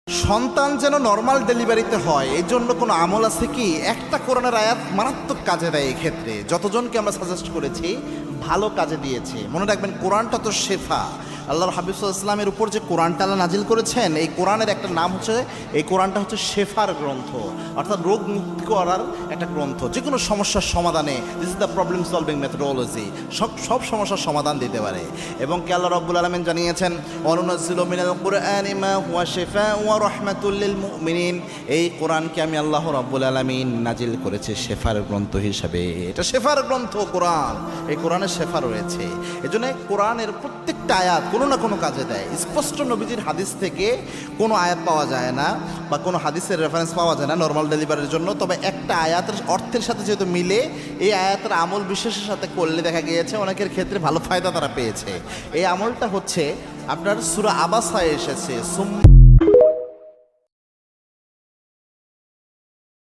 সন্তান যেন নর্মাল ডেলিভারিতে হয় এই জন্য কোনো আমল আছে কি? একটা কোরআনের আয়াত মারাত্মক কাজে দেয়। এই ক্ষেত্রে যতজনকে আমরা সাজেস্ট করেছি ভালো কাজে দিয়েছে। মনে রাখবেন, কোরআনটা তো শেফা। আল্লাহর হাবিব সাল্লাল্লাহু আলাইহি ওয়াসাল্লামের উপর যে কোরআনটা আল্লাহ নাজিল করেছেন, এই কোরআনের একটা নাম হচ্ছে, এই কোরআনটা হচ্ছে শেফার গ্রন্থ, অর্থাৎ রোগ মুক্তি করার একটা গ্রন্থ। যে কোনো সমস্যার সমাধানে, this is the problem solving methodology, সব সমস্যার সমাধান দিতে পারে। এবং কে আল্লাহ রাব্বুল আলামিন জানিয়েছেন, ওয়ানুনাজ্জিলু মিনাল কুরআনি মা হুয়া শিফাa'un ওয়া রাহমাতুল লিল মুমিনিন। এই কোরআনকে আমি আল্লাহ রাব্বুল আলামিন নাজিল করেছে শেফার গ্রন্থ হিসাবে। এটা শেফার গ্রন্থ কোরআন, এই কোরআনে শেফা রয়েছে। এজন্য কোরআনের প্রত্যেকটা আয়াত কোনো না কোনো কাজে দেয়। স্পষ্ট নবীজির হাদিস থেকে কোনো আয়াত পাওয়া যায় না বা কোনো হাদিসের রেফারেন্স পাওয়া যায় না নর্মাল ডেলিভারির জন্য। তবে একটা আয়াতের অর্থের সাথে যেহেতু মিলে, এই আয়াতের আমল বিশেষের সাথে করলে দেখা গিয়েছে অনেকের ক্ষেত্রে ভালো ফায়দা তারা পেয়েছে। এই আমলটা হচ্ছে আপনার সূরা আবাসায় এসেছে,